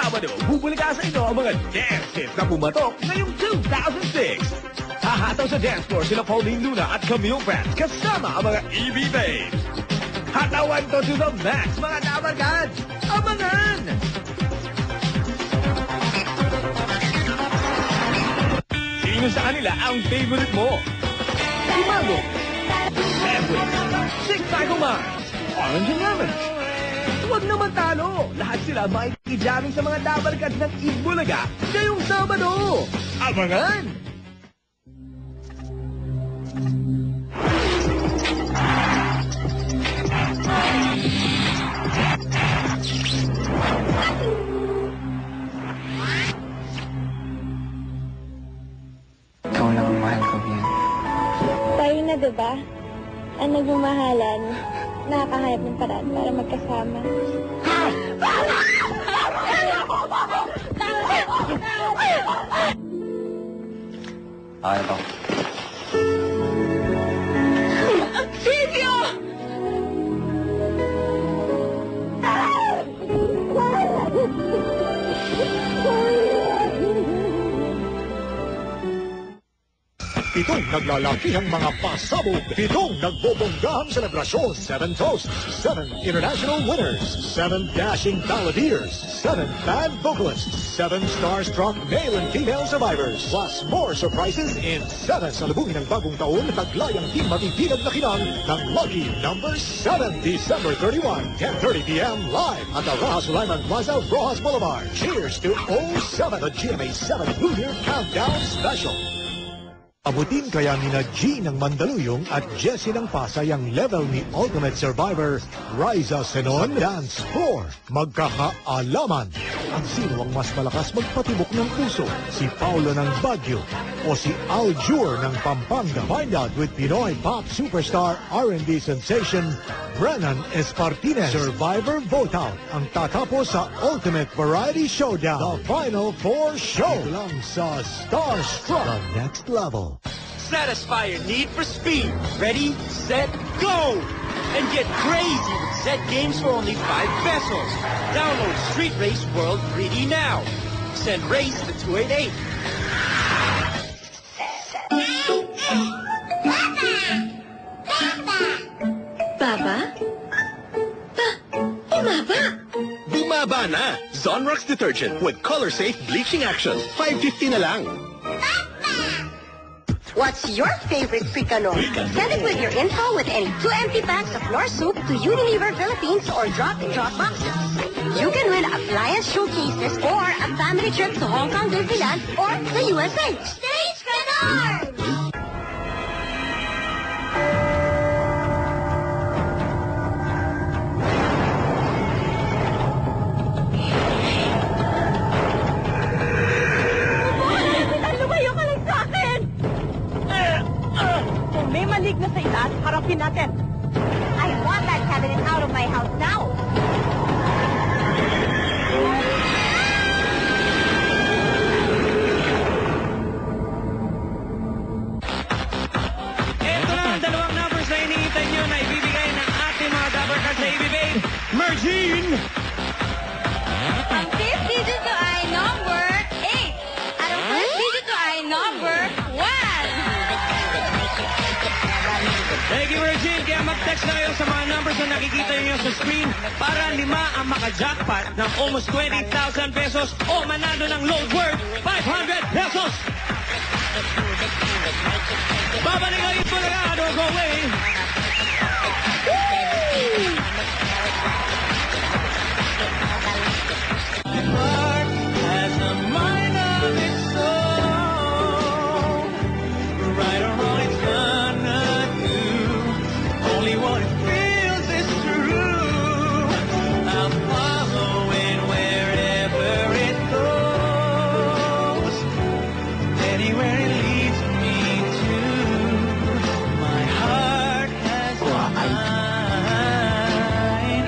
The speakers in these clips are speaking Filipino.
Sabado, bubulika sa inyo ang mga dance hits na pumatok ngayong 2006. Hahataw sa dance floor sila Pauline Luna at Camille Prats kasama ang mga EB Babes. Hatawan to the max, mga dabarkad! Abangan! Sino sa kanila ang favorite mo? Imago, Sandwich, Six Cycle Mines, Orange and Lemon. Huwag naman talo! Lahat sila makikijamming sa mga dabarkad ng Itbulaga ngayong Sabado! Abangan! Ikaw lang ang mahal ko, Bian. Tayo na, diba? Ang nagmamahalan, nakakahanap ng paraan para magkasama. Ito. Silvio! Pitong naglalakihang mga pasabog. Pitong nagbobonggahang selebrasyon. 7 toasts. 7 international winners. 7 dashing balladeers. 7 band vocalists. 7 star-struck male and female survivors. Plus more surprises in 7 salubungin ng bagong taon. Taglayang di matitinag na kinang ng Lucky Number 7. December 31, 10:30 p.m. live at the Raha Sulaiman Plaza, Rojas Boulevard. Cheers to 07, the GMA 7 New Year Countdown Special. Abutin kaya ni G ng Mandaluyong at Jessie ng Pasay ang level ni Ultimate Survivor Riza Senon Dance Floor. Magkakaalaman ang sino ang mas malakas magpatibok ng puso, si Paulo ng Baguio o si Aljur ng Pampanga. Find out with Pinoy pop superstar R&B sensation Brennan Espartines. Survivor Vote Out ang tatapos sa Ultimate Variety Showdown. The Final Four Show lang sa Starstruck, the next level. Satisfy your need for speed. Ready, set, go! And get crazy with Zed games for only 5 pesos. Download Street Race World 3D now. Send race to 288. Baba? Bumaba? Bumaba na! Zonrox detergent with color-safe bleaching action. 550 na lang. What's your favorite Fricano? Send it with your info with any 2 empty packs of Nor Soup to Unilever Philippines or drop-in-drop boxes. You can win appliance showcases or a family trip to Hong Kong, Disneyland, or the USA. Stay Scanor! May malig na sa itaas, harapin natin. I want that cabinet out of my house now. Ito na ang dalawang numbers na iniintay nyo na ibibigay ng ating mga dabarkad sa EB Babe. Mergine! Ang 5th digit to ay number 8. At ang 1st digit to ay number 1. Thank you, Regine. Kaya mag-text na kayo sa mga numbers na nakikita niyo sa screen para 5 ang maka-jackpot ng almost 20,000 pesos o manalo ng load worth 500 pesos. Babalik ang Itbulaga. Don't go away. Heart has a mind of its own. Right or wrong, it's gonna do. Only what it feels is true. I'll follow it wherever it goes. Anywhere it leads me to. My heart has a mind.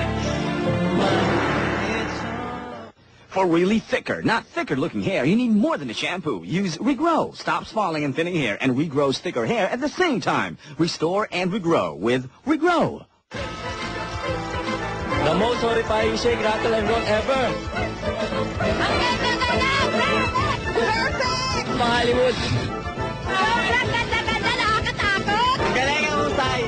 It's on. For really thicker, not thicker-looking hair, you need more than a shampoo. Use Regrow. Stops falling and thinning hair and regrows thicker hair at the same time. Restore and regrow with Regrow. The most horrifying shake, rattle, and roll ever. Hollywood. Sobrang ganda-ganda, nakakatakot. Galing ang husay.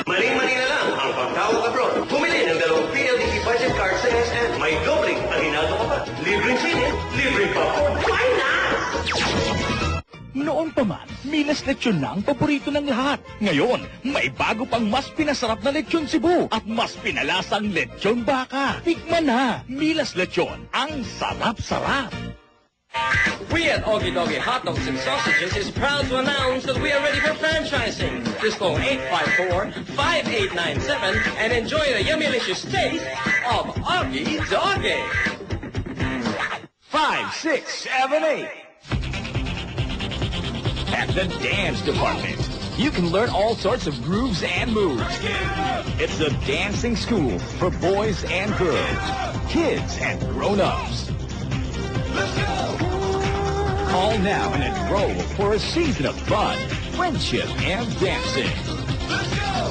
Maling-mali na lang ang pagtawag abroad. Bumili ng dalawang PLDT budget card sa SM. May dobling pahinado ka pa. Libreng sine, libreng popcorn. Why not? Noon pa man, Milas Lechon na ang paborito ng lahat. Ngayon, may bago pang mas pinasarap na Lechon Cebu at mas pinalasang Lechon Baka. Tikman na, Milas Lechon, ang sarap-sarap. We at Ogie Dogie Hot Dogs and Sausages is proud to announce that we are ready for franchising. Just call 854-5897 and enjoy the yummy-licious taste of Ogie Dogie. 5, 6, 7, 8. At the dance department, you can learn all sorts of grooves and moves. It's the dancing school for boys and girls, kids and grown-ups. Call now and enroll for a season of fun, friendship, and dancing.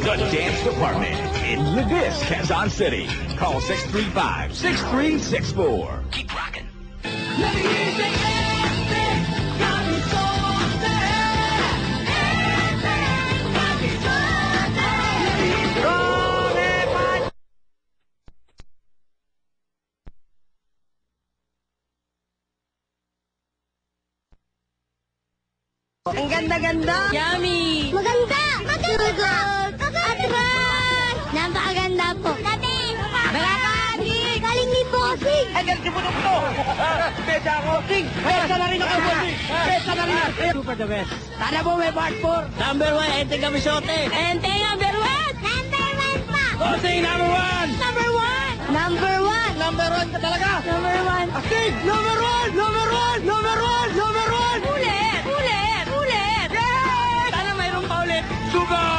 The Dance Department in Levis, Quezon City. Call 635-6364. Keep rocking. Ang ganda-ganda. Yummy. Maganda! Maganda! Atras! Napakaganda po. Dati! Balakani. Galing ni Bossing! Ay, galing mo to! Besa ako! Sing! Besa na rin ako! Besa na rin! Super the best! Sana po may part 4! Number 1, Enteng Kamisote! Enteng number 1. Number 1 pa! Bossing number 1! Number 1. Number 1! Number 1 ka talaga! Number 1. Astig! Number 1! Number 1! Number 1! Number 1! Ulit! Ulit! Ulit! Yes! Sana mayroon pa ulit! Sugar!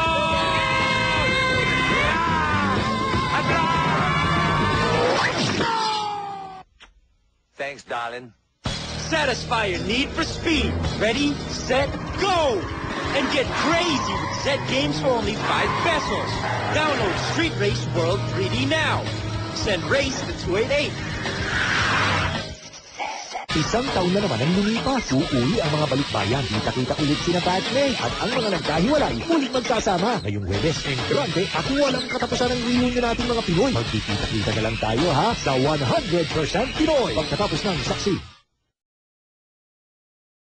Thanks, darling. Satisfy your need for speed. Ready, set, go! And get crazy with Zed Games for only 5 pesos. Download Street Race World 3D now. Send race to 288. Isang taon na naman ang lumipas. Uuwi ang mga balikbayan. Kita-kita ulit sina Batman at ang mga nagkahiwalay muling magsasama. Ngayong Huwebes, Entrante at walang katapusan ng reunion nating mga Pinoy. Magkikita-kita na lang tayo ha sa 100% Pinoy. Pagkatapos ng saksi.